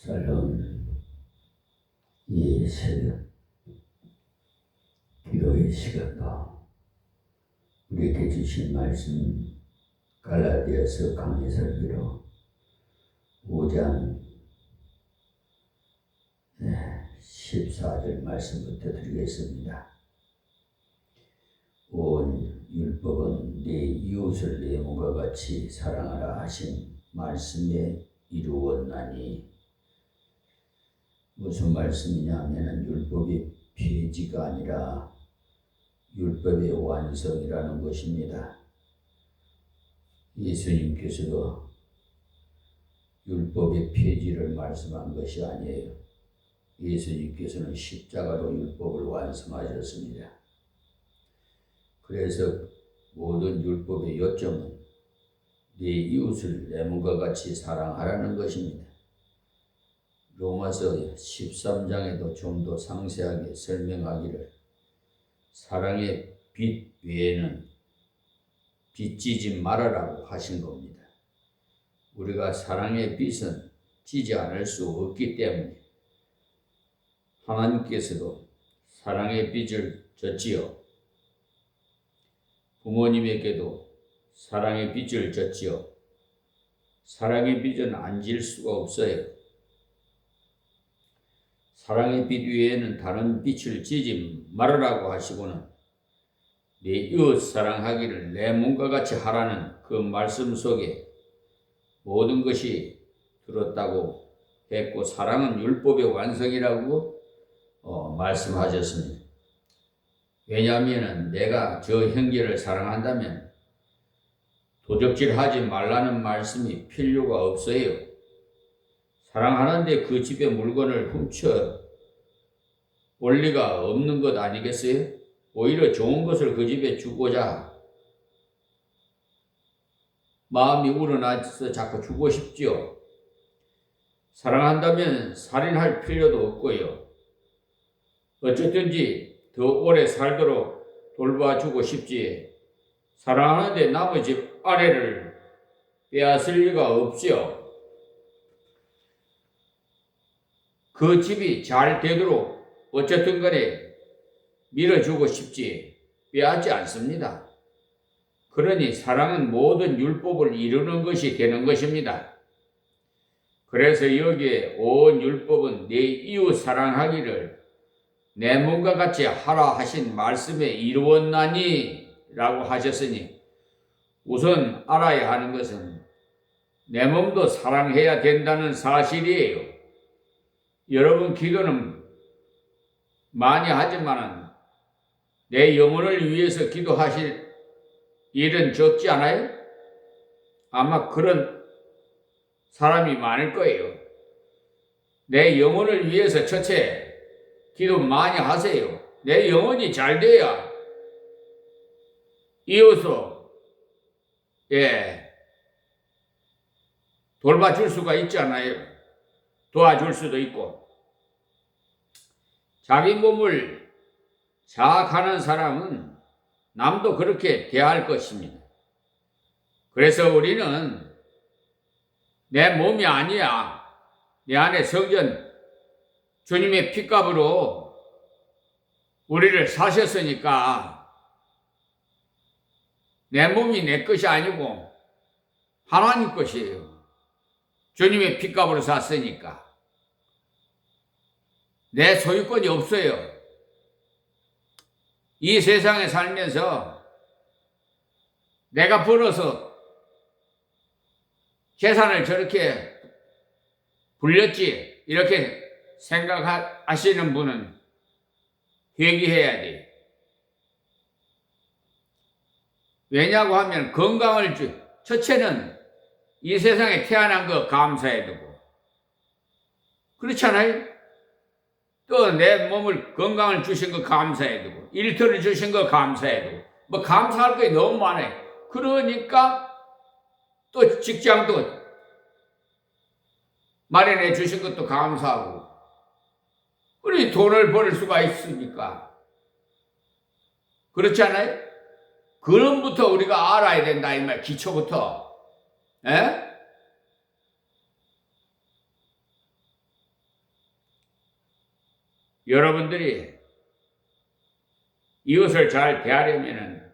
살아온 이 새벽 기도의 시간도 우리에게 주신 말씀 갈라디아서 강해설기로 5장 14절 말씀부터 드리겠습니다. 온 율법은 네 이웃을 네 몸과 같이 사랑하라 하신 말씀에 이루었나니, 무슨 말씀이냐 하면 율법이 폐지가 아니라 율법의 완성이라는 것입니다. 예수님께서도 율법의 폐지를 말씀한 것이 아니에요. 예수님께서는 십자가로 율법을 완성하셨습니다. 그래서 모든 율법의 요점은 네 이웃을 내 몸과 같이 사랑하라는 것입니다. 로마서 13장에도 좀 더 상세하게 설명하기를, 사랑의 빛 외에는 빛지지 말아라고 하신 겁니다. 우리가 사랑의 빛은 지지 않을 수 없기 때문에 하나님께서도 사랑의 빛을 줬지요. 부모님에게도 사랑의 빛을 줬지요. 사랑의 빛은 안 질 수가 없어요. 사랑의 빛 위에는 다른 빛을 지지 말으라고 하시고는 내 이웃 사랑하기를 내 몸과 같이 하라는 그 말씀 속에 모든 것이 들었다고 했고, 사랑은 율법의 완성이라고 말씀하셨습니다. 왜냐하면 내가 저 형제를 사랑한다면 도적질하지 말라는 말씀이 필요가 없어요. 사랑하는데 그 집의 물건을 훔쳐 올 리가 없는 것 아니겠어요? 오히려 좋은 것을 그 집에 주고자 마음이 우러나서 자꾸 주고 싶지요. 사랑한다면 살인할 필요도 없고요. 어쨌든지 더 오래 살도록 돌봐주고 싶지, 사랑하는데 남의 집 아내를 빼앗을 리가 없지요. 그 집이 잘 되도록 어쨌든 간에 밀어주고 싶지 빼앗지 않습니다. 그러니 사랑은 모든 율법을 이루는 것이 되는 것입니다. 그래서 여기에 온 율법은 내 이웃 사랑하기를 내 몸과 같이 하라 하신 말씀에 이루었나니 라고 하셨으니, 우선 알아야 하는 것은 내 몸도 사랑해야 된다는 사실이에요. 여러분 기도는 많이 하지만 내 영혼을 위해서 기도하실 일은 적지 않아요? 아마 그런 사람이 많을 거예요. 내 영혼을 위해서 첫째 기도 많이 하세요. 내 영혼이 잘 돼야 이웃을 돌봐줄 수가 있잖아요. 도와줄 수도 있고. 자기 몸을 자학하는 사람은 남도 그렇게 대할 것입니다. 그래서 우리는 내 몸이 아니야, 내 안에 성전 주님의 핏값으로 우리를 사셨으니까 내 몸이 내 것이 아니고 하나님 것이에요. 주님의 핏값으로 샀으니까 내 소유권이 없어요. 이 세상에 살면서 내가 벌어서 재산을 저렇게 불렸지 이렇게 생각하시는 분은 회개해야 돼. 왜냐고 하면 건강을 첫째는 이 세상에 태어난 거 감사해야 되고, 그렇잖아요? 또 내 몸을 건강을 주신 거 감사해야 되고, 일터를 주신 거 감사해야 되고, 뭐 감사할 게 너무 많아요. 그러니까 또 직장도 마련해 주신 것도 감사하고, 우리 돈을 벌 수가 있으니까. 그렇지 않아요? 그럼부터 우리가 알아야 된다 이 말, 기초부터. 여러분들이 이웃을 잘 대하려면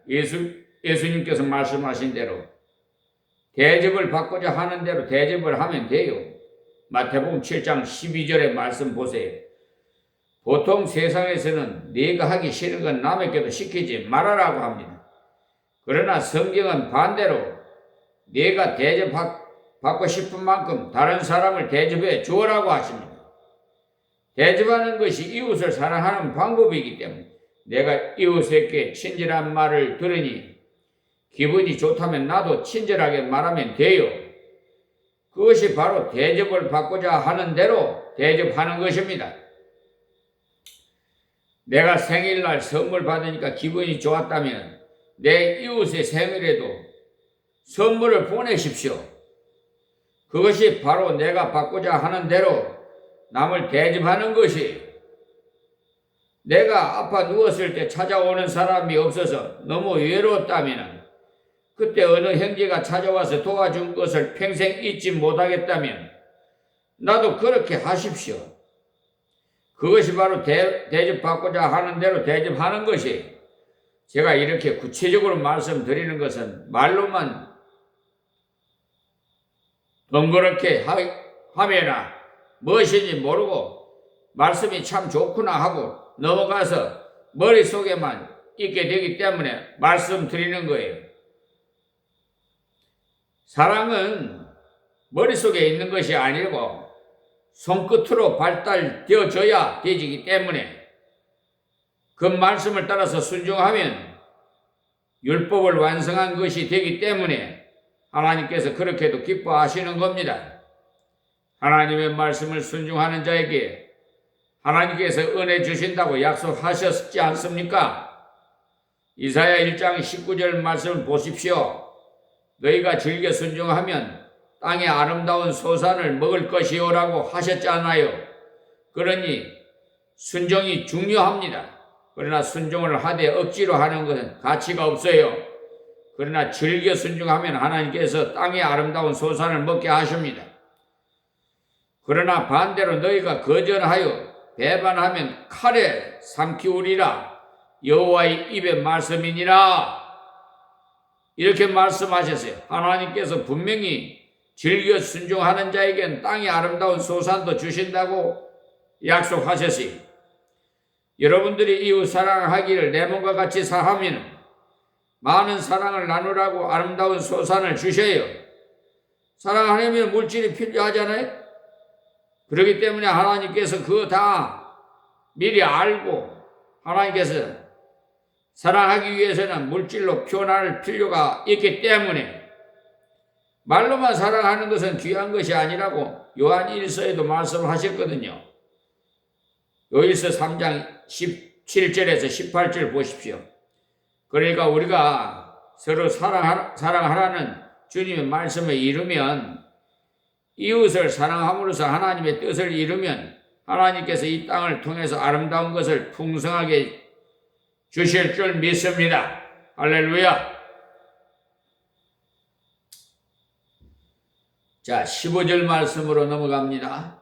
예수님께서 말씀하신 대로 대접을 받고자 하는 대로 대접을 하면 돼요. 마태복음 7장 12절의 말씀 보세요. 보통 세상에서는 네가 하기 싫은 건 남에게도 시키지 말아라고 합니다. 그러나 성경은 반대로 네가 대접받고 싶은 만큼 다른 사람을 대접해 주어라고 하십니다. 대접하는 것이 이웃을 사랑하는 방법이기 때문에 내가 이웃에게 친절한 말을 들으니 기분이 좋다면 나도 친절하게 말하면 돼요. 그것이 바로 대접을 받고자 하는 대로 대접하는 것입니다. 내가 생일날 선물 받으니까 기분이 좋았다면 내 이웃의 생일에도 선물을 보내십시오. 그것이 바로 내가 받고자 하는 대로 남을 대접하는 것이에요. 내가 아파 누웠을 때 찾아오는 사람이 없어서 너무 외로웠다면 그때 어느 형제가 찾아와서 도와준 것을 평생 잊지 못하겠다면 나도 그렇게 하십시오. 그것이 바로 대접받고자 하는 대로 대접하는 것이에요. 제가 이렇게 구체적으로 말씀드리는 것은 말로만 번거롭게 하면나 무엇인지 모르고 말씀이 참 좋구나 하고 넘어가서 머릿속에만 있게 되기 때문에 말씀드리는 거예요. 사랑은 머릿속에 있는 것이 아니고 손끝으로 발달되어져야 되기 때문에 그 말씀을 따라서 순종하면 율법을 완성한 것이 되기 때문에 하나님께서 그렇게도 기뻐하시는 겁니다. 하나님의 말씀을 순종하는 자에게 하나님께서 은혜 주신다고 약속하셨지 않습니까? 이사야 1장 19절 말씀을 보십시오. 너희가 즐겨 순종하면 땅의 아름다운 소산을 먹을 것이요라고 하셨잖아요. 그러니 순종이 중요합니다. 그러나 순종을 하되 억지로 하는 것은 가치가 없어요. 그러나 즐겨 순종하면 하나님께서 땅의 아름다운 소산을 먹게 하십니다. 그러나 반대로 너희가 거절하여 배반하면 칼에 삼키우리라. 여호와의 입의 말씀이니라. 이렇게 말씀하셨어요. 하나님께서 분명히 즐겨 순종하는 자에겐 땅의 아름다운 소산도 주신다고 약속하셨어요. 여러분들이 이웃 사랑하기를 내 몸과 같이 사하면 많은 사랑을 나누라고 아름다운 소산을 주셔요. 사랑하려면 물질이 필요하잖아요. 그렇기 때문에 하나님께서 그거 다 미리 알고 하나님께서 사랑하기 위해서는 물질로 표현할 필요가 있기 때문에 말로만 사랑하는 것은 귀한 것이 아니라고 요한 1서에도 말씀하셨거든요. 요일서 3장 17절에서 18절 보십시오. 그러니까 우리가 서로 사랑하라는 주님의 말씀을 이루면 이웃을 사랑함으로써 하나님의 뜻을 이루면 하나님께서 이 땅을 통해서 아름다운 것을 풍성하게 주실 줄 믿습니다. 할렐루야. 자, 15절 말씀으로 넘어갑니다.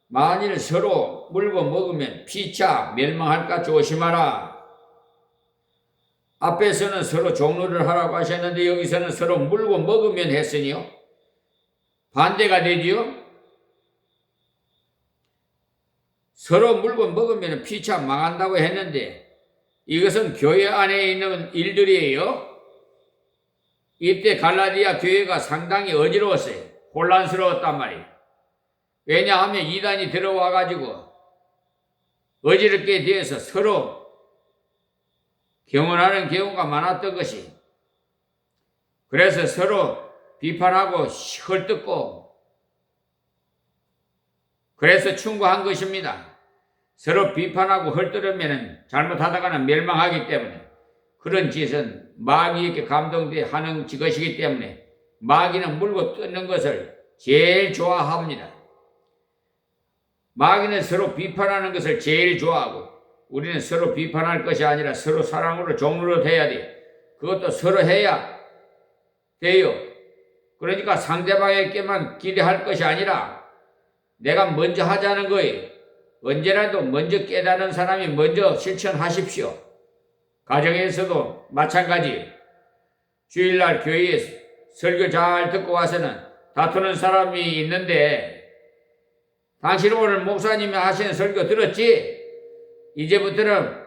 만일 서로 물고 먹으면 피차 멸망할까 조심하라. 앞에서는 서로 종로를 하라고 하셨는데 여기서는 서로 물고 먹으면 했으니요. 반대가 되지요. 서로 물고 먹으면 피차 망한다고 했는데 이것은 교회 안에 있는 일들이에요. 이때 갈라디아 교회가 상당히 어지러웠어요. 혼란스러웠단 말이에요. 왜냐하면 이단이 들어와가지고 어지럽게 되어서 서로 경원하는 경우가 많았던 것이, 그래서 서로 비판하고 헐뜯고 그래서 충고한 것입니다. 서로 비판하고 헐뜯으면 잘못하다가는 멸망하기 때문에 그런 짓은 마귀에게 감동돼 하는 것이기 때문에 마귀는 물고 뜯는 것을 제일 좋아합니다. 마귀는 서로 비판하는 것을 제일 좋아하고 우리는 서로 비판할 것이 아니라 서로 사랑으로 종로로 돼야 돼. 그것도 서로 해야 돼요. 그러니까 상대방에게만 기대할 것이 아니라 내가 먼저 하자는 거예요. 언제라도 먼저 깨닫는 사람이 먼저 실천하십시오. 가정에서도 마찬가지. 주일날 교회에 설교 잘 듣고 와서는 다투는 사람이 있는데 당신 오늘 목사님이 하시는 설교 들었지? 이제부터는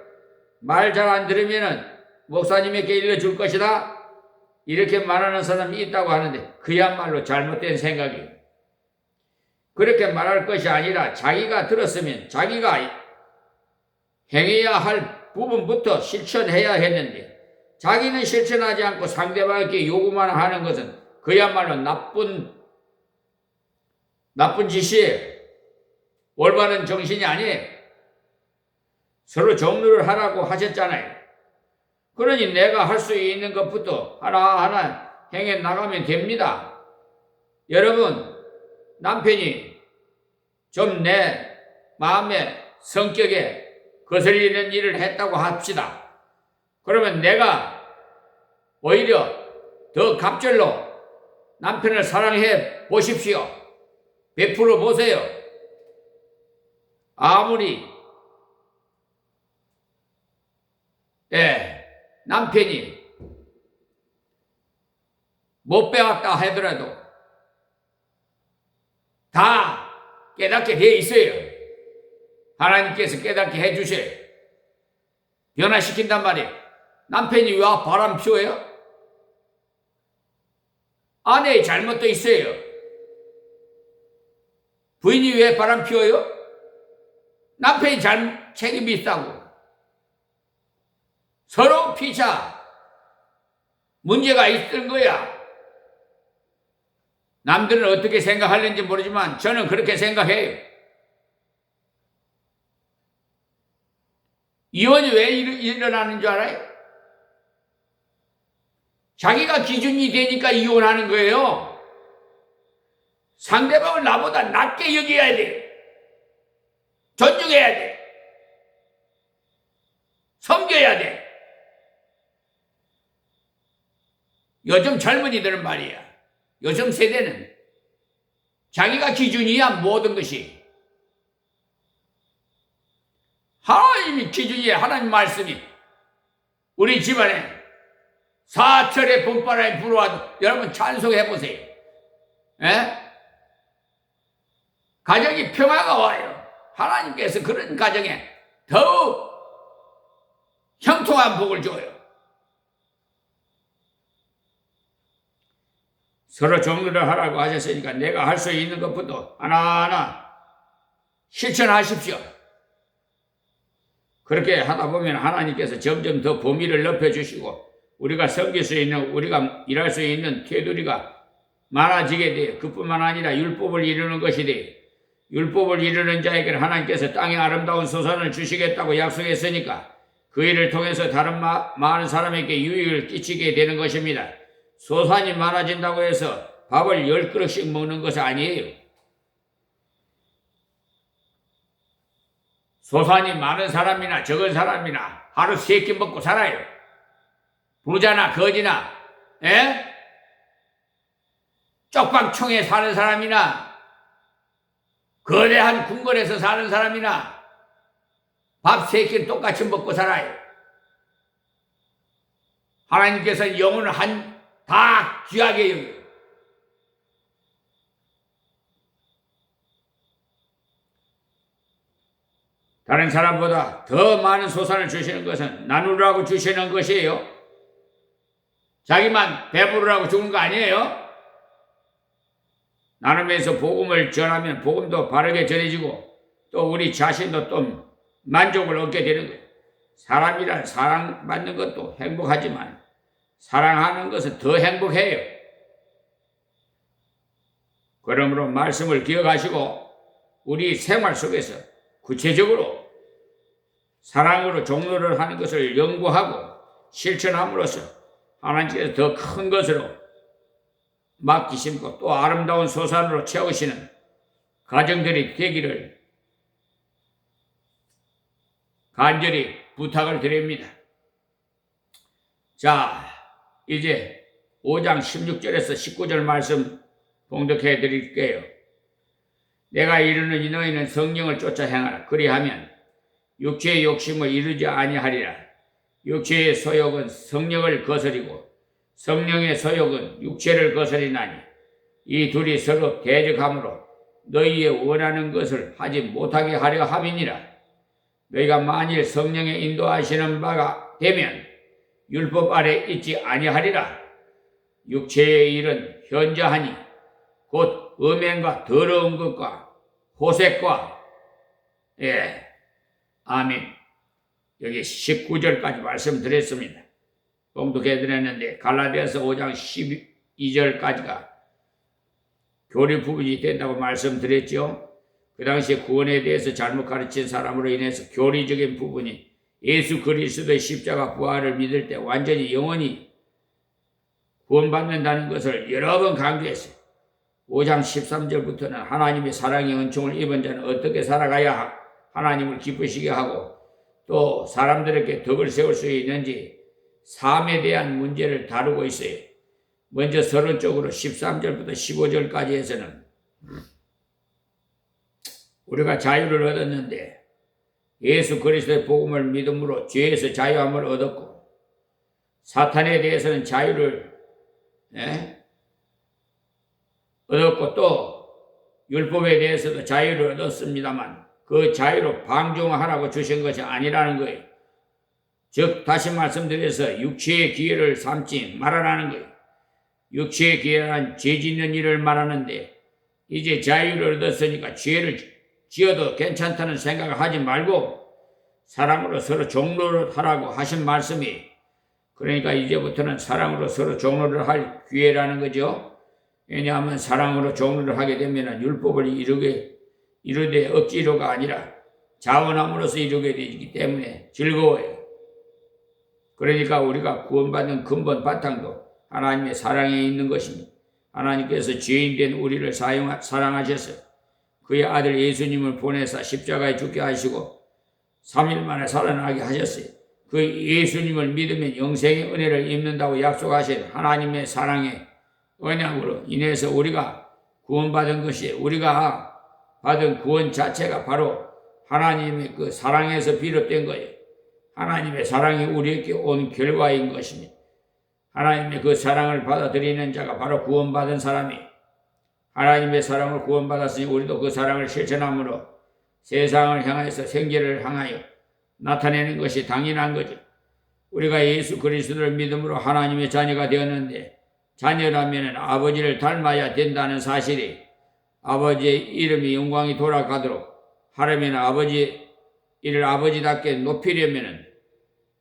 말 잘 안 들으면은 목사님에게 일러줄 것이다. 이렇게 말하는 사람이 있다고 하는데 그야말로 잘못된 생각이에요. 그렇게 말할 것이 아니라 자기가 들었으면 자기가 행해야 할 부분부터 실천해야 했는데 자기는 실천하지 않고 상대방에게 요구만 하는 것은 그야말로 나쁜 짓이에요. 올바른 정신이 아니에요. 서로 정리를 하라고 하셨잖아요. 그러니 내가 할 수 있는 것부터 하나하나 행해 나가면 됩니다. 여러분, 남편이 좀 내 마음에 성격에 거슬리는 일을 했다고 합시다. 그러면 내가 오히려 더 갑절로 남편을 사랑해 보십시오. 베풀어 보세요. 아무리 남편이 못 배웠다 하더라도 다 깨닫게 되어 있어요. 하나님께서 깨닫게 해주셔요. 변화시킨단 말이에요. 남편이 왜 바람 피워요? 아내의 잘못도 있어요. 부인이 왜 바람 피워요? 남편이 책임이 있다고. 서로 피차 문제가 있던 거야. 남들은 어떻게 생각하는지 모르지만 저는 그렇게 생각해요. 이혼이 왜 일어나는 줄 알아요? 자기가 기준이 되니까 이혼하는 거예요. 상대방을 나보다 낮게 여겨야 돼. 존중해야 돼. 섬겨야 돼. 요즘 젊은이들은 말이야. 요즘 세대는 자기가 기준이야 모든 것이. 하나님이 기준이야. 하나님 말씀이. 우리 집안에 사철의 봄바람이 불어와도 여러분 찬송해 보세요. 가정이 평화가 와요. 하나님께서 그런 가정에 더욱 형통한 복을 줘요. 서로 정리를 하라고 하셨으니까 내가 할 수 있는 것부터 하나하나 실천하십시오. 그렇게 하다 보면 하나님께서 점점 더 범위를 넓혀주시고 우리가 섬길 수 있는, 우리가 일할 수 있는 테두리가 많아지게 돼요. 그뿐만 아니라 율법을 이루는 것이 돼요. 율법을 이루는 자에게는 하나님께서 땅에 아름다운 소산을 주시겠다고 약속했으니까 그 일을 통해서 다른 많은 사람에게 유익을 끼치게 되는 것입니다. 소산이 많아진다고 해서 밥을 10그릇씩 먹는 것이 아니에요. 소산이 많은 사람이나 적은 사람이나 하루 3끼 먹고 살아요. 부자나 거지나 쪽방촌에 사는 사람이나 거대한 궁궐에서 사는 사람이나 밥 3끼 똑같이 먹고 살아요. 하나님께서는 영혼을 다 귀하게 여겨요. 다른 사람보다 더 많은 소산을 주시는 것은 나누라고 주시는 것이에요. 자기만 배부르라고 주는 거 아니에요. 나누면서 복음을 전하면 복음도 바르게 전해지고 또 우리 자신도 또 만족을 얻게 되는 거예요. 사람이란 사랑받는 것도 행복하지만 사랑하는 것은 더 행복해요. 그러므로 말씀을 기억하시고 우리 생활 속에서 구체적으로 사랑으로 종로를 하는 것을 연구하고 실천함으로써 하나님께서 더 큰 것으로 맡기심고 또 아름다운 소산으로 채우시는 가정들이 되기를 간절히 부탁을 드립니다. 자, 이제 5장 16절에서 19절 말씀 봉독해 드릴게요. 내가 이르는 이 너희는 성령을 쫓아 행하라. 그리하면 육체의 욕심을 이루지 아니하리라. 육체의 소욕은 성령을 거스리고 성령의 소욕은 육체를 거스리나니 이 둘이 서로 대적하므로 너희의 원하는 것을 하지 못하게 하려 함이니라. 너희가 만일 성령의 인도하시는 바가 되면 율법 아래 있지 아니하리라. 육체의 일은 현저하니 곧 음행과 더러운 것과 호색과 아멘. 여기 19절까지 말씀드렸습니다. 봉독해드렸는데 갈라디아서 5장 12절까지가 교리 부분이 된다고 말씀드렸죠. 그 당시에 구원에 대해서 잘못 가르친 사람으로 인해서 교리적인 부분이 예수 그리스도의 십자가 부활을 믿을 때 완전히 영원히 구원받는다는 것을 여러 번 강조했어요. 5장 13절부터는 하나님의 사랑의 은총을 입은 자는 어떻게 살아가야 하나님을 기쁘시게 하고 또 사람들에게 덕을 세울 수 있는지 삶에 대한 문제를 다루고 있어요. 먼저 서론적으로 13절부터 15절까지 해서는 우리가 자유를 얻었는데 예수 그리스도의 복음을 믿음으로 죄에서 자유함을 얻었고 사탄에 대해서는 자유를 얻었고 또 율법에 대해서도 자유를 얻었습니다만 그 자유로 방종하라고 주신 것이 아니라는 거예요. 즉 다시 말씀드려서 육체의 기회를 삼지 말아라는 거예요. 육체의 기회란 죄 짓는 일을 말하는데 이제 자유를 얻었으니까 죄를 지어도 괜찮다는 생각을 하지 말고 사랑으로 서로 종로를 하라고 하신 말씀이 그러니까 이제부터는 사랑으로 서로 종로를 할 기회라는 거죠. 왜냐하면 사랑으로 종로를 하게 되면 율법을 이루되 억지로가 아니라 자원함으로써 이루게 되기 때문에 즐거워요. 그러니까 우리가 구원받는 근본 바탕도 하나님의 사랑에 있는 것입니다. 하나님께서 죄인된 우리를 사랑하셔서 그의 아들 예수님을 보내사 십자가에 죽게 하시고 3일 만에 살아나게 하셨어요. 그 예수님을 믿으면 영생의 은혜를 입는다고 약속하신 하나님의 사랑의 언약으로 인해서 우리가 구원받은 것이 우리가 받은 구원 자체가 바로 하나님의 그 사랑에서 비롯된 거예요. 하나님의 사랑이 우리에게 온 결과인 것입니다. 하나님의 그 사랑을 받아들이는 자가 바로 구원받은 사람이 하나님의 사랑을 구원받았으니 우리도 그 사랑을 실천함으로 세상을 향해서 생계를 향하여 나타내는 것이 당연한 거죠. 우리가 예수 그리스도를 믿음으로 하나님의 자녀가 되었는데 자녀라면 아버지를 닮아야 된다는 사실이 아버지의 이름이 영광이 돌아가도록 하려면 이를 아버지답게 높이려면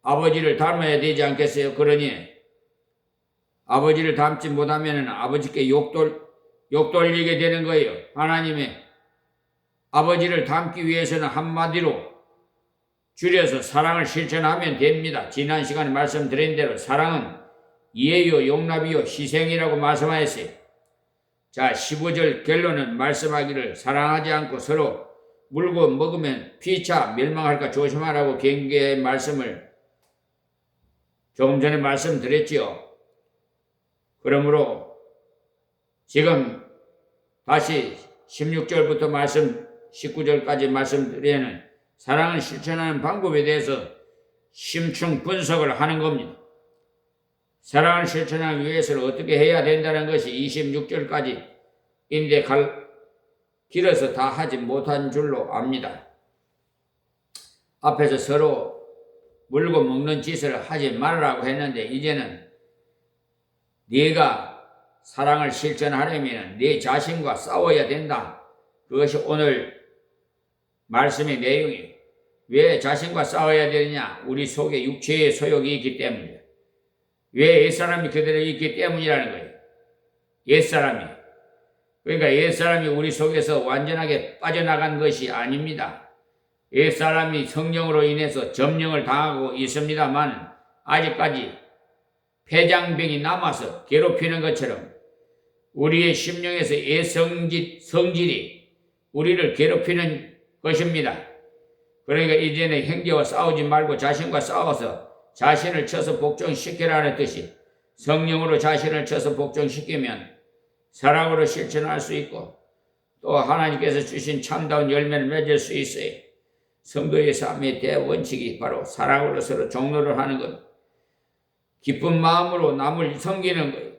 아버지를 닮아야 되지 않겠어요? 그러니 아버지를 닮지 못하면 아버지께 욕돌리게 되는 거예요. 하나님의 아버지를 닮기 위해서는 한마디로 줄여서 사랑을 실천하면 됩니다. 지난 시간에 말씀드린 대로 사랑은 이해요, 용납이요, 희생이라고 말씀하였어요. 자, 15절 결론은 말씀하기를 사랑하지 않고 서로 물고 먹으면 피차 멸망할까 조심하라고 경계의 말씀을 조금 전에 말씀드렸지요. 그러므로 지금 다시 16절부터 19절까지 말씀드리는 사랑을 실천하는 방법에 대해서 심층 분석을 하는 겁니다. 사랑을 실천하기 위해서는 어떻게 해야 된다는 것이 26절까지인데 길어서 다 하지 못한 줄로 압니다. 앞에서 서로 물고 먹는 짓을 하지 말라고 했는데 이제는 네가 사랑을 실천하려면 네 자신과 싸워야 된다. 그것이 오늘 말씀의 내용이에요. 왜 자신과 싸워야 되느냐? 우리 속에 육체의 소욕이 있기 때문이에요. 왜 옛사람이 그대로 있기 때문이라는 거예요. 옛사람이. 그러니까 옛사람이 우리 속에서 완전하게 빠져나간 것이 아닙니다. 옛사람이 성령으로 인해서 점령을 당하고 있습니다만 아직까지 폐장병이 남아서 괴롭히는 것처럼 우리의 심령에서 성질이 우리를 괴롭히는 것입니다. 그러니까 이제는 형제와 싸우지 말고 자신과 싸워서 자신을 쳐서 복종시키라는 뜻이 성령으로 자신을 쳐서 복종시키면 사랑으로 실천할 수 있고 또 하나님께서 주신 참다운 열매를 맺을 수 있어요. 성도의 삶의 대원칙이 바로 사랑으로 서로 종로를 하는 것, 기쁜 마음으로 남을 섬기는 거예요.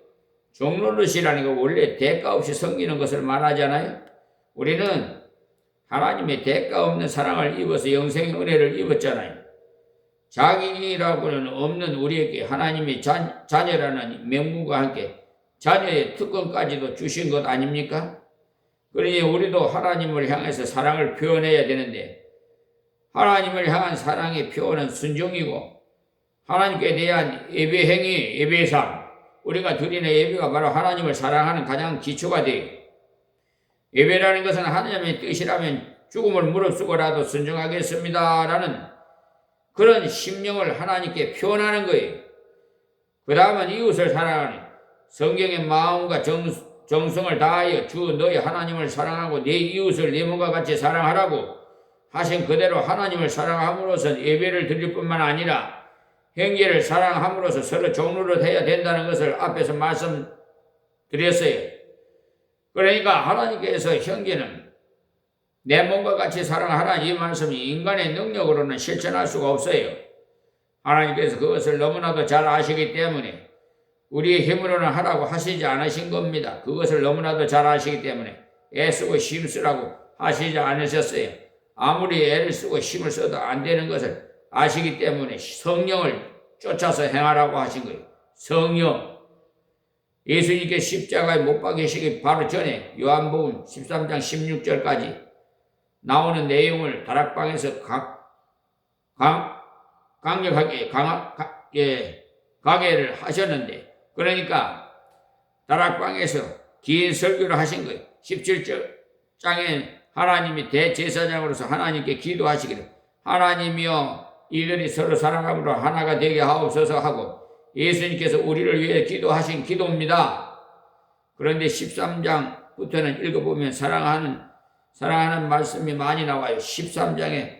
종로릇이라는 거 원래 대가 없이 섬기는 것을 말하잖아요. 우리는 하나님의 대가 없는 사랑을 입어서 영생의 은혜를 입었잖아요. 자기라고는 없는 우리에게 하나님의 자녀라는 명분과 함께 자녀의 특권까지도 주신 것 아닙니까? 그러니 우리도 하나님을 향해서 사랑을 표현해야 되는데, 하나님을 향한 사랑의 표현은 순종이고, 하나님께 대한 예배 행위, 예배 삶, 우리가 드리는 예배가 바로 하나님을 사랑하는 가장 기초가 돼요. 예배라는 것은 하나님의 뜻이라면 죽음을 무릅쓰고라도 순종하겠습니다라는 그런 심령을 하나님께 표현하는 거예요. 그 다음은 이웃을 사랑하는, 성경의 마음과 정성을 다하여 주 너희 하나님을 사랑하고 내 이웃을 내 몸과 같이 사랑하라고 하신 그대로 하나님을 사랑함으로써 예배를 드릴 뿐만 아니라 형제를 사랑함으로써 서로 종로를 해야 된다는 것을 앞에서 말씀드렸어요. 그러니까 하나님께서 형제는 내 몸과 같이 사랑하라, 이 말씀이 인간의 능력으로는 실천할 수가 없어요. 하나님께서 그것을 너무나도 잘 아시기 때문에 우리의 힘으로는 하라고 하시지 않으신 겁니다. 그것을 너무나도 잘 아시기 때문에 애쓰고 힘쓰라고 하시지 않으셨어요. 아무리 애를 쓰고 힘을 써도 안 되는 것을 아시기 때문에 성령을 쫓아서 행하라고 하신 거예요. 성령. 예수님께 십자가에 못 박히시기 바로 전에 요한복음 13장 16절까지 나오는 내용을 다락방에서 강력하게 강해를 하셨는데, 그러니까 다락방에서 긴 설교를 하신 거예요. 17장에 하나님이 대제사장으로서 하나님께 기도하시기를 하나님이여 이들이 서로 사랑함으로 하나가 되게 하옵소서 하고 예수님께서 우리를 위해 기도하신 기도입니다. 그런데 13장부터는 읽어보면 사랑하는 말씀이 많이 나와요. 13장에서는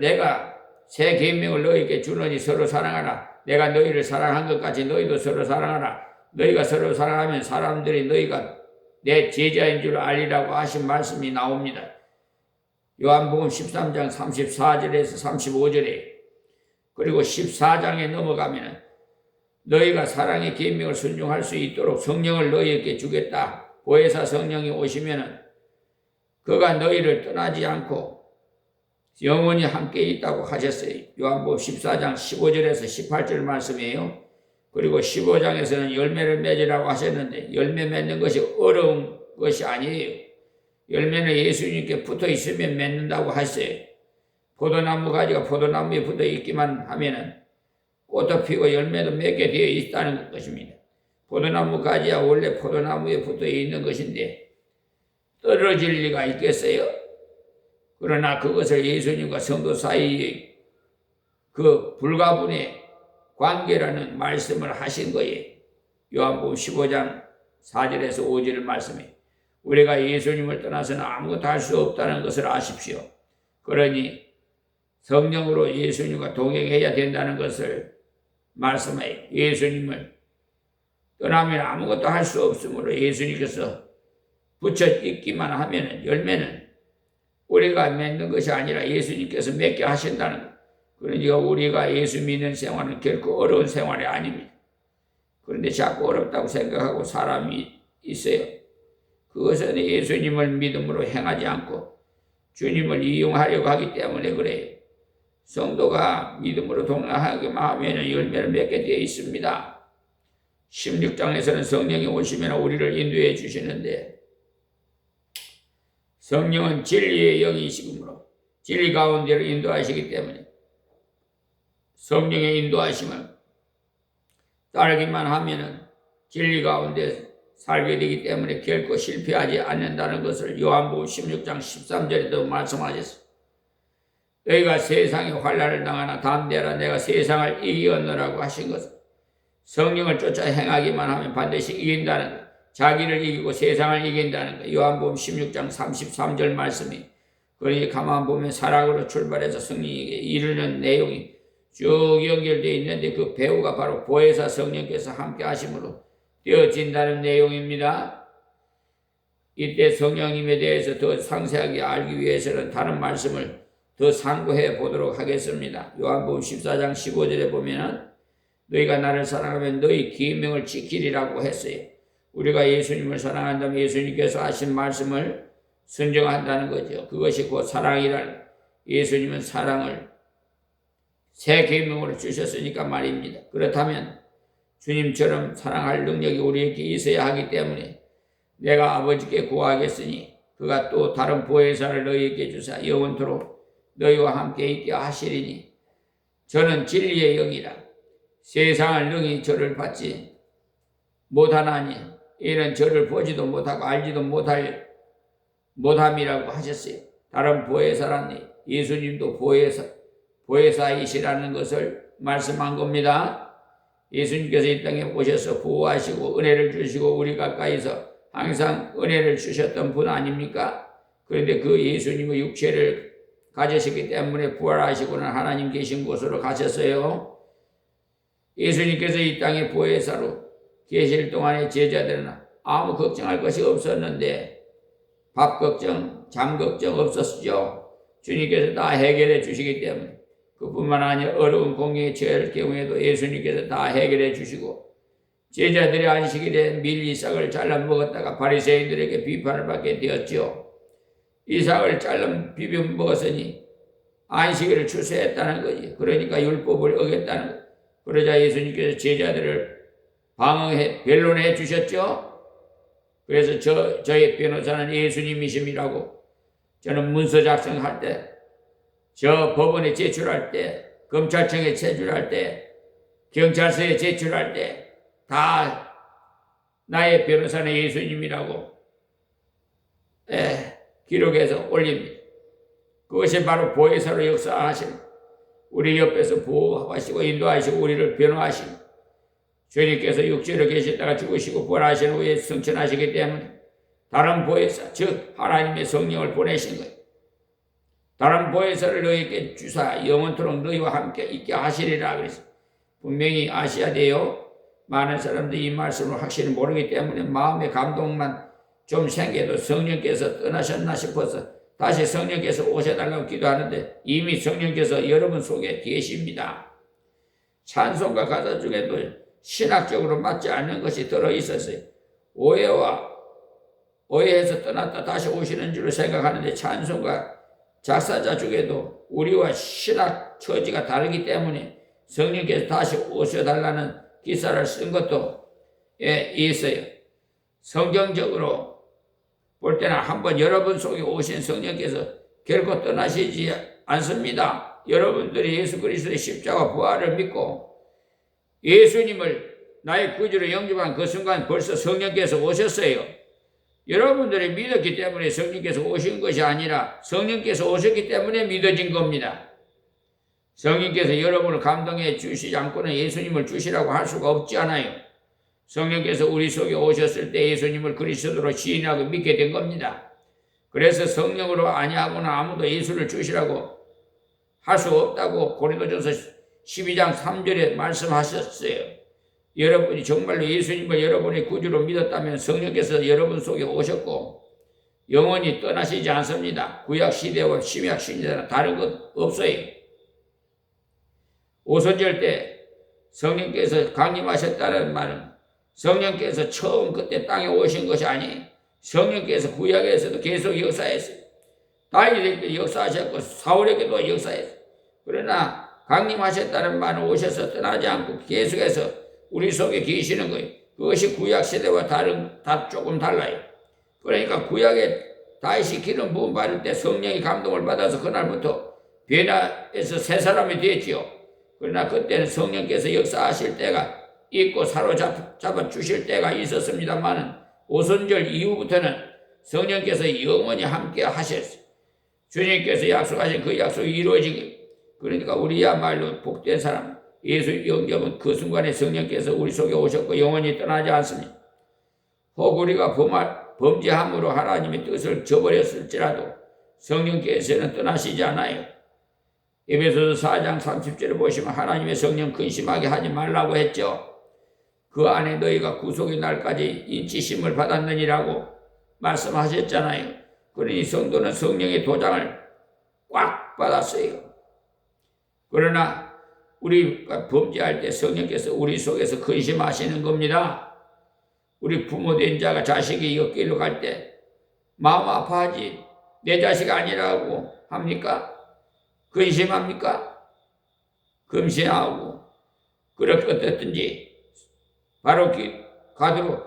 내가 새 계명을 너희에게 주노니 서로 사랑하라. 내가 너희를 사랑한 것 같이 너희도 서로 사랑하라. 너희가 서로 사랑하면 사람들이 너희가 내 제자인 줄 알리라고 하신 말씀이 나옵니다. 요한복음 13장 34절에서 35절에, 그리고 14장에 넘어가면 너희가 사랑의 계명을 순종할 수 있도록 성령을 너희에게 주겠다. 보혜사 성령이 오시면 그가 너희를 떠나지 않고 영원히 함께 있다고 하셨어요. 요한복음 14장 15절에서 18절 말씀이에요. 그리고 15장에서는 열매를 맺으라고 하셨는데 열매 맺는 것이 어려운 것이 아니에요. 열매는 예수님께 붙어 있으면 맺는다고 하셨어요. 포도나무 가지가 포도나무에 붙어 있기만 하면은 꽃도 피고 열매도 맺게 되어 있다는 것입니다. 포도나무 가지야 원래 포도나무에 붙어 있는 것인데 떨어질 리가 있겠어요? 그러나 그것을 예수님과 성도 사이의 그 불가분의 관계라는 말씀을 하신 거예요. 요한복음 15장 4절에서 5절 말씀에 우리가 예수님을 떠나서는 아무것도 할 수 없다는 것을 아십시오. 그러니 성령으로 예수님과 동행해야 된다는 것을 말씀해요. 예수님을 떠나면 아무것도 할 수 없으므로 예수님께서 붙여 있기만 하면 열매는 우리가 맺는 것이 아니라 예수님께서 맺게 하신다는 것. 그러니까 우리가 예수 믿는 생활은 결코 어려운 생활이 아닙니다. 그런데 자꾸 어렵다고 생각하고 사람이 있어요. 그것은 예수님을 믿음으로 행하지 않고 주님을 이용하려고 하기 때문에 그래요. 성도가 믿음으로 동행하기만 하면 열매를 맺게 되어 있습니다. 16장에서는 성령이 오시면 우리를 인도해 주시는데 성령은 진리의 영이시므로 진리 가운데로 인도하시기 때문에 성령의 인도하심을 따르기만 하면은 진리 가운데 살게 되기 때문에 결코 실패하지 않는다는 것을 요한복음 16장 13절에도 말씀하셨습니다. 너희가 세상에 환난을 당하나 담대하라 내가 세상을 이기었노라고 하신 것은 성령을 쫓아 행하기만 하면 반드시 이긴다는 것, 자기를 이기고 세상을 이긴다는 것. 요한복음 16장 33절 말씀이 그러니 가만 보면 사랑으로 출발해서 승리에게 이르는 내용이 쭉 연결되어 있는데 그 배후가 바로 보혜사 성령께서 함께 하심으로 되어진다는 내용입니다. 이때 성령님에 대해서 더 상세하게 알기 위해서는 다른 말씀을 더 상고해 보도록 하겠습니다. 요한복음 14장 15절에 보면은 너희가 나를 사랑하면 너희 계명을 지키리라고 했어요. 우리가 예수님을 사랑한다면 예수님께서 하신 말씀을 순종한다는 거죠. 그것이 곧 사랑이란, 예수님은 사랑을 새 계명으로 주셨으니까 말입니다. 그렇다면 주님처럼 사랑할 능력이 우리에게 있어야 하기 때문에 내가 아버지께 구하겠으니 그가 또 다른 보혜사를 너희에게 주사 영원토록 너희와 함께 있게 하시리니 저는 진리의 영이라 세상을 능히 저를 받지 못하나니 이는 저를 보지도 못하고 알지도 못함이라고 하셨어요. 다른 보혜사라니 예수님도 보혜사이시라는 것을 말씀한 겁니다. 예수님께서 이 땅에 오셔서 보호하시고 은혜를 주시고 우리 가까이서 항상 은혜를 주셨던 분 아닙니까? 그런데 그 예수님의 육체를 가지시기 때문에 부활하시고는 하나님 계신 곳으로 가셨어요. 예수님께서 이 땅에 보혜사로 계실 동안에 제자들은 아무 걱정할 것이 없었는데 밥 걱정, 잠 걱정 없었죠. 주님께서 다 해결해 주시기 때문에 그뿐만 아니라 어려운 공경에 처할 경우에도 예수님께서 다 해결해 주시고 제자들이 안식일에 밀이삭을 잘라 먹었다가 바리새인들에게 비판을 받게 되었죠. 이삭을 잘라 비벼 먹었으니 안식일을 출세했다는 거지. 그러니까 율법을 어겼다는 거. 그러자 예수님께서 제자들을 방어해 변론해 주셨죠. 그래서 저의 변호사는 예수님이심이라고 저는 문서 작성할 때, 저 법원에 제출할 때, 검찰청에 제출할 때, 경찰서에 제출할 때 다 나의 변호사는 예수님이라고 기록해서 올립니다. 그것이 바로 보혜사로 역사하시는, 우리 옆에서 보호하시고 인도하시고 우리를 변호하시는 주님께서 육체로 계시다가 죽으시고 부활하신 후에 승천하시기 때문에 다른 보혜사, 즉 하나님의 성령을 보내신 거예요. 다른 보혜사를 너희에게 주사 영원토록 너희와 함께 있게 하시리라 그랬어요. 분명히 아셔야 돼요. 많은 사람들이 이 말씀을 확실히 모르기 때문에 마음의 감동만 좀 생겨도 성령께서 떠나셨나 싶어서 다시 성령께서 오셔달라고 기도하는데 이미 성령께서 여러분 속에 계십니다. 찬송가 가사 중에도 신학적으로 맞지 않는 것이 들어있었어요. 오해해서 떠났다 다시 오시는 줄로 생각하는데 찬송가 작사자 중에도 우리와 신학 처지가 다르기 때문에 성령께서 다시 오셔달라는 기사를 쓴 것도 있어요. 성경적으로 볼 때는 한번 여러분 속에 오신 성령께서 결코 떠나시지 않습니다. 여러분들이 예수 그리스도의 십자가 부활을 믿고 예수님을 나의 구주로 영접한 그 순간 벌써 성령께서 오셨어요. 여러분들이 믿었기 때문에 성령께서 오신 것이 아니라 성령께서 오셨기 때문에 믿어진 겁니다. 성령께서 여러분을 감동해 주시지 않고는 예수님을 주시라고 할 수가 없지 않아요. 성령께서 우리 속에 오셨을 때 예수님을 그리스도로 시인하고 믿게 된 겁니다. 그래서 성령으로 아니하고는 아무도 예수를 주시라고 할 수 없다고 고린도전서 12장 3절에 말씀하셨어요. 여러분이 정말로 예수님을 여러분의 구주로 믿었다면 성령께서 여러분 속에 오셨고 영원히 떠나시지 않습니다. 구약 시대와 신약 시대는 다른 것 없어요. 오순절 때 성령께서 강림하셨다는 말은 성령께서 처음 그때 땅에 오신 것이 아니에요. 성령께서 구약에서도 계속 역사했어요. 다윗에게도 역사하셨고 사울에게도 역사했어요. 그러나 강림하셨다는 말은 오셔서 떠나지 않고 계속해서 우리 속에 계시는 거예요. 그것이 구약 시대와 조금 달라요. 그러니까 구약에 다윗이 기름 부음 받을 때 성령이 감동을 받아서 그날부터 변화해서 새 사람이 됐지요. 그러나 그때는 성령께서 역사하실 때가 있고 사로잡아 주실 때가 있었습니다만 오순절 이후부터는 성령께서 영원히 함께 하셨어요. 주님께서 약속하신 그 약속이 이루어진 거예요. 그러니까 우리야말로 복된 사람, 예수 영접은 그 순간에 성령께서 우리 속에 오셨고 영원히 떠나지 않습니다. 혹 우리가 범죄함으로 하나님의 뜻을 저버렸을지라도 성령께서는 떠나시지 않아요. 에베소서 4장 30절에 보시면 하나님의 성령 근심하게 하지 말라고 했죠. 그 안에 너희가 구속의 날까지 인치심을 받았느니라고 말씀하셨잖아요. 그러니 성도는 성령의 도장을 꽉 받았어요. 그러나 우리가 범죄할 때 성령께서 우리 속에서 근심하시는 겁니다. 우리 부모된 자가 자식이 옆길로 갈 때 마음 아파하지. 내 자식 아니라고 합니까? 근심합니까? 금신하고 그렇게 어떻든지 바로 가도록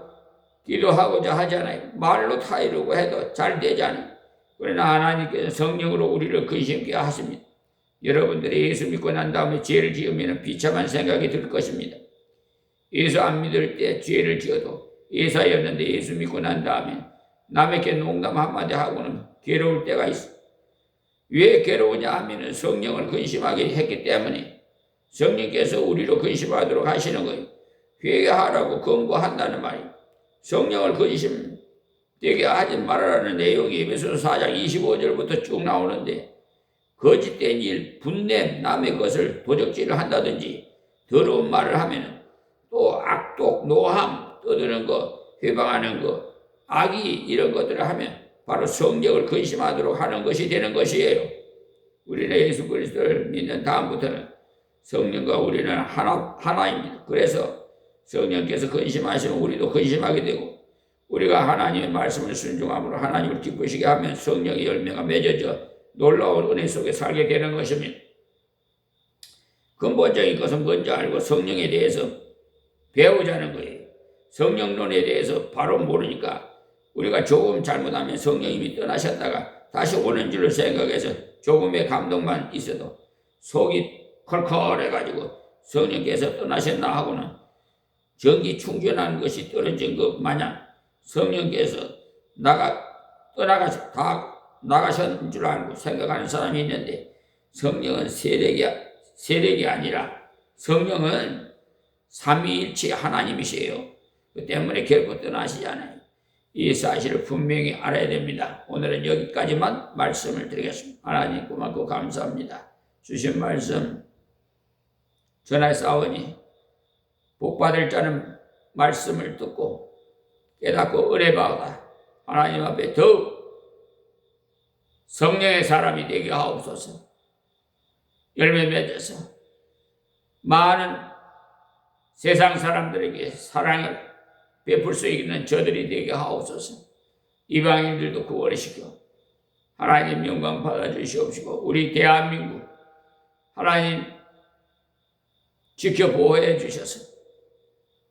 기도하고자 하잖아요. 말로 다 이루고 해도 잘 되잖아요. 그러나 하나님께서 성령으로 우리를 근심케 하십니다. 여러분들이 예수 믿고 난 다음에 죄를 지으면 비참한 생각이 들 것입니다. 예수 안 믿을 때 죄를 지어도 예사였는데 예수 믿고 난 다음에 남에게 농담 한마디 하고는 괴로울 때가 있어. 왜 괴로우냐 하면 성령을 근심하게 했기 때문에 성령께서 우리로 근심하도록 하시는 거예요. 회개하라고 권고한다는 말이에요. 성령을 근심되게 하지 말아라는 내용이 에베소서 4장 25절부터 쭉 나오는데 거짓된 일, 분냄, 남의 것을 도적질을 한다든지 더러운 말을 하면 또 악독, 노함, 떠드는 거, 회방하는 거, 악의 이런 것들을 하면 바로 성령을 근심하도록 하는 것이 되는 것이에요. 우리는 예수 그리스도를 믿는 다음부터는 성령과 우리는 하나입니다. 그래서 성령께서 근심하시면 우리도 근심하게 되고 우리가 하나님의 말씀을 순종함으로 하나님을 기쁘시게 하면 성령의 열매가 맺어져 놀라운 은혜 속에 살게 되는 것입니다. 근본적인 것은 뭔지 알고 성령에 대해서 배우자는 거예요. 성령론에 대해서 바로 모르니까 우리가 조금 잘못하면 성령님이 떠나셨다가 다시 오는 줄을 생각해서 조금의 감동만 있어도 속이 컬컬해가지고 성령께서 떠나셨나 하고는 전기 충전하는 것이 떨어진 것 마냥 성령께서 다 나가신 줄 알고 생각하는 사람이 있는데 성령은 세력이 아니라 성령은 삼위일체 하나님이세요. 그 때문에 결코 떠나시지 않아요. 이 사실을 분명히 알아야 됩니다. 오늘은 여기까지만 말씀을 드리겠습니다. 하나님 고맙고 감사합니다. 주신 말씀 전하에 싸우니 복받을 자는 말씀을 듣고 깨닫고 은혜받아 하나님 앞에 더욱 성령의 사람이 되게 하옵소서. 열매 맺어서 많은 세상 사람들에게 사랑을 베풀 수 있는 저들이 되게 하옵소서. 이방인들도 구원시켜 하나님 영광 받아주시옵시고 우리 대한민국 하나님 지켜 보호해 주셔서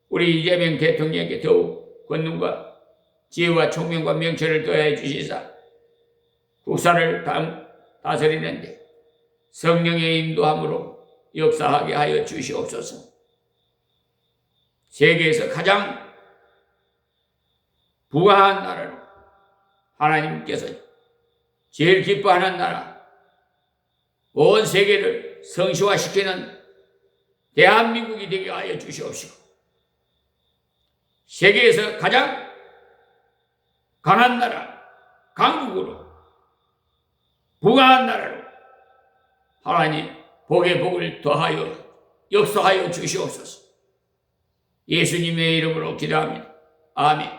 우리 이재명 대통령에게 더욱 권능과 지혜와 총명과 명철을 더해 주시사 국사를 다스리는데 성령의 인도함으로 역사하게 하여 주시옵소서. 세계에서 가장 부강한 나라로 하나님께서 제일 기뻐하는 나라, 온 세계를 성시화시키는 대한민국이 되게 하여 주시옵시고 세계에서 가장 강한 나라, 강국으로 부강한 나라로 하나님 복의 복을 더하여 역사하여 주시옵소서. 예수님의 이름으로 기도합니다. 아멘.